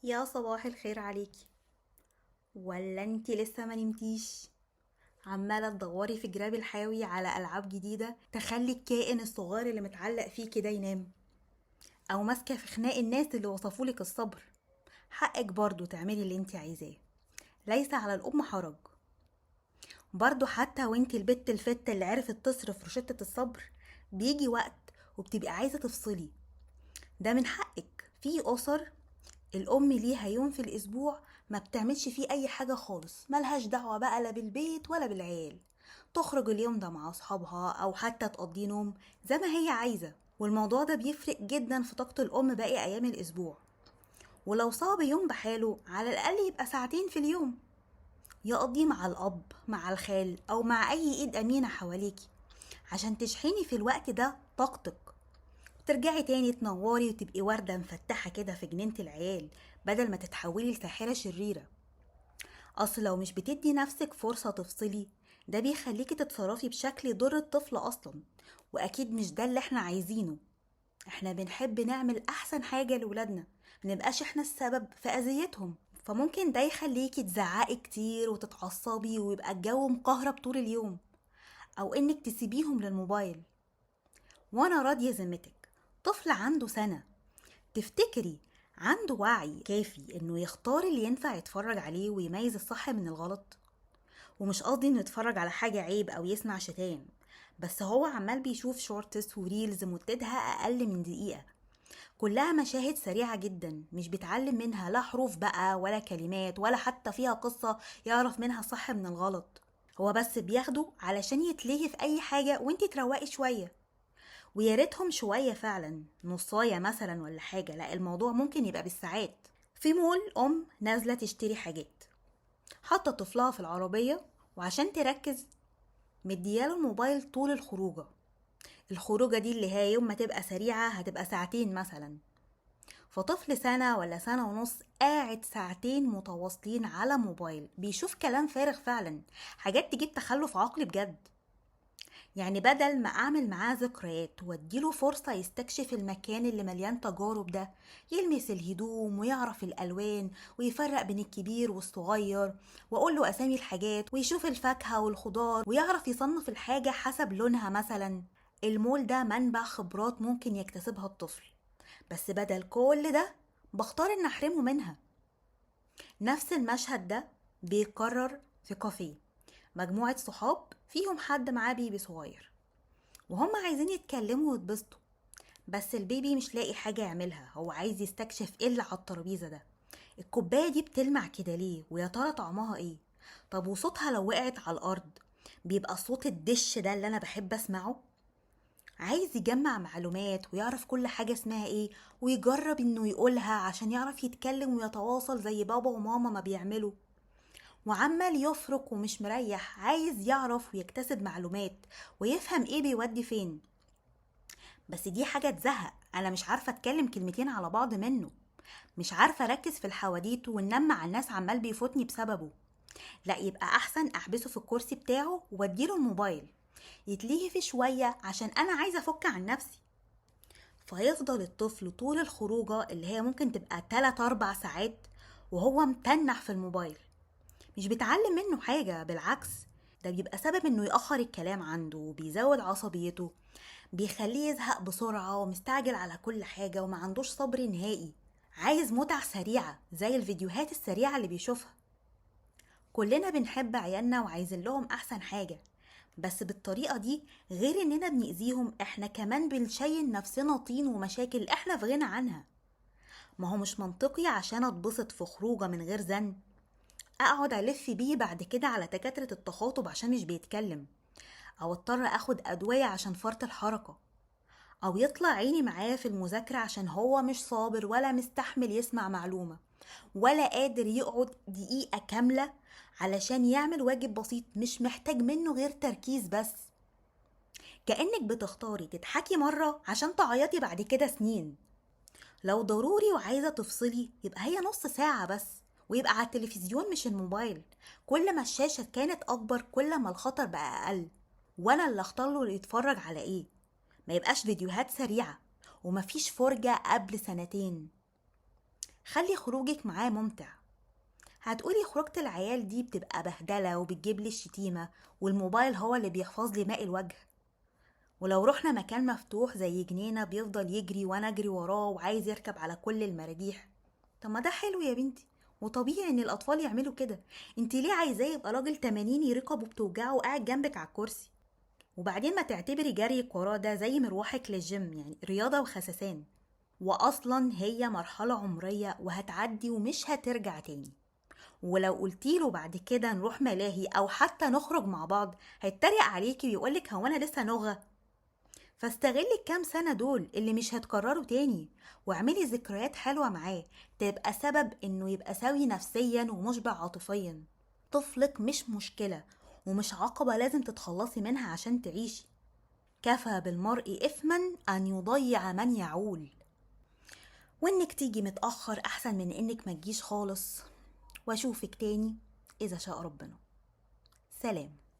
يا صباح الخير عليكي. ولا انتي لسه ما نمتيش؟ عمالة تدوري في جراب الحاوي على ألعاب جديدة تخلي الكائن الصغير اللي متعلق فيه كده ينام، أو ماسكة في خناق الناس اللي وصفولك الصبر. حقك برضو تعملي اللي انتي عايزاه، ليس على الأم حرج. برضو حتى وانتي البت الفت اللي عرفت تصرف روشتة الصبر، بيجي وقت وبتبقى عايزة تفصلي. ده من حقك. في أسر الأم ليها يوم في الأسبوع ما بتعملش فيه أي حاجة خالص، ملهاش دعوة بقى لا بالبيت ولا بالعيال. تخرج اليوم ده مع أصحابها أو حتى تقضي نوم زي ما هي عايزة، والموضوع ده بيفرق جدا في طاقة الأم باقي أيام الأسبوع. ولو صعب يوم بحاله، على الأقل يبقى ساعتين في اليوم يقضيه مع الأب، مع الخال، أو مع أي إيد أمينة حواليكي، عشان تشحني في الوقت ده طاقتك، ترجعي تاني تنوري وتبقي وردة مفتحة كده في جنينة العيال، بدل ما تتحولي لساحرة شريرة. أصل لو مش بتدي نفسك فرصة تفصلي، ده بيخليكي تتصرفي بشكل يضر الطفل أصلا، وأكيد مش ده اللي احنا عايزينه. احنا بنحب نعمل أحسن حاجة لولادنا، منبقاش احنا السبب في أذيتهم. فممكن ده يخليكي تزعقي كتير وتتعصبي ويبقى الجو مكهرب طول اليوم، أو إنك تسيبيهم للموبايل. وأنا راضية ذمتك، طفل عنده سنة، تفتكري عنده وعي كافي انه يختار اللي ينفع يتفرج عليه ويميز الصح من الغلط؟ ومش قصدي انه يتفرج على حاجة عيب او يسمع شتام، بس هو عمال بيشوف شورتس وريلز مدتها اقل من دقيقة، كلها مشاهد سريعة جدا، مش بيتعلم منها لا حروف بقى ولا كلمات ولا حتى فيها قصة يعرف منها الصح من الغلط. هو بس بياخده علشان يتلهي في اي حاجة وانتي تروقي شوية. ويا ريتهم شوية فعلا، نصاية مثلا ولا حاجة، لا الموضوع ممكن يبقى بالساعات. في مول نازلة تشتري حاجات، حاطة طفلها في العربية، وعشان تركز مدياله الموبايل طول الخروجة دي اللي هي يوم ما تبقى سريعة هتبقى ساعتين مثلا. فطفل سنة ولا سنة ونص قاعد ساعتين متواصلين على موبايل بيشوف كلام فارغ فعلا، حاجات تجيب تخلف عقلي بجد. يعني بدل ما اعمل معاه ذكريات واديله فرصة يستكشف المكان اللي مليان تجارب ده، يلمس الهدوم ويعرف الالوان ويفرق بين الكبير والصغير، واقول له اسامي الحاجات ويشوف الفاكهة والخضار ويعرف يصنف الحاجة حسب لونها مثلا، المول ده منبع خبرات ممكن يكتسبها الطفل. بس بدل كل ده بختار ان احرمه منها. نفس المشهد ده بيتكرر في كافيه، مجموعة صحاب فيهم حد معاه بيبي صغير، وهم عايزين يتكلموا ويتبسطوا، بس البيبي مش لاقي حاجة يعملها، هو عايز يستكشف ايه اللي على الترابيزة ده. الكوباية دي بتلمع كده ليه، ويا ترى طعمها ايه؟ طب وصوتها لو وقعت على الارض بيبقى صوت الدش ده اللي انا بحب اسمعه. عايز يجمع معلومات ويعرف كل حاجة اسمها ايه، ويجرب انه يقولها عشان يعرف يتكلم ويتواصل زي بابا وماما ما بيعملوا. وعمال يفرك ومش مريح، عايز يعرف ويكتسب معلومات ويفهم ايه بيودي فين. بس دي حاجة تزهق، انا مش عارفة اتكلم كلمتين على بعض منه، مش عارفة اركز في الحواديت والنم مع الناس عمال بيفوتني بسببه. لا، يبقى احسن احبسه في الكرسي بتاعه واديله الموبايل يتلهي فيه شوية عشان انا عايزة افك عن نفسي. فيفضل الطفل طول الخروجة اللي هي ممكن تبقى 3-4 ساعات وهو متنح في الموبايل، مش بيتعلم منه حاجة، بالعكس ده بيبقى سبب انه يأخر الكلام عنده وبيزود عصبيته، بيخليه يزهق بسرعة ومستعجل على كل حاجة وما عندوش صبر نهائي، عايز متعة سريعة زي الفيديوهات السريعة اللي بيشوفها. كلنا بنحب عيالنا وعايزين لهم احسن حاجة، بس بالطريقة دي غير اننا بنأذيهم، احنا كمان بنشين نفسنا طين ومشاكل احنا في غنى عنها. ما هو مش منطقي عشان اتبسط في خروجه من غير زن اقعد الف بيه بعد كده على دكاترة التخاطب عشان مش بيتكلم، او اضطر اخد ادوية عشان فرط الحركة، او يطلع عيني معاه في المذاكرة عشان هو مش صابر ولا مستحمل يسمع معلومة، ولا قادر يقعد دقيقة كاملة علشان يعمل واجب بسيط مش محتاج منه غير تركيز بس. كأنك بتختاري تضحكي مرة عشان تعيطي بعد كده سنين. لو ضروري وعايزة تفصلي يبقى هي نص ساعة بس، ويبقى على التلفزيون مش الموبايل. كل ما الشاشة كانت أكبر كل ما الخطر بقى أقل، وأنا اللي اختار له يتفرج على إيه. ما يبقاش فيديوهات سريعة ومفيش فرجة قبل سنتين. خلي خروجك معاه ممتع. هتقولي خروجة العيال دي بتبقى بهدلة وبتجيب لي الشتيمة، والموبايل هو اللي بيحفظ لي ماء الوجه. ولو رحنا مكان مفتوح زي جنينة بيفضل يجري وانا اجري وراه وعايز يركب على كل المراجيح. طب ما ده حلو يا بنتي، وطبيعي ان الاطفال يعملوا كده. انتي ليه عايزاه يبقى راجل 80 ركبه بتوجعه وقاعد جنبك على الكرسي؟ وبعدين ما تعتبري جريك وراه ده زي مروحك للجيم، يعني رياضة وخسسان. واصلا هي مرحلة عمرية وهتعدي ومش هترجع تاني. ولو قلتيله بعد كده نروح ملاهي او حتى نخرج مع بعض هيتريق عليكي ويقولك هو انا لسه نغة. فاستغلي الكام سنة دول اللي مش هتكرروا تاني، واعملي ذكريات حلوة معاه تبقى سبب انه يبقى سوي نفسيا ومشبع عاطفيا. طفلك مش مشكلة ومش عقبة لازم تتخلصي منها عشان تعيشي. كفى بالمرء إثما أن يضيع من يعول. وإنك تيجي متأخر أحسن من إنك ما تجيش خالص. وأشوفك تاني إذا شاء ربنا. سلام.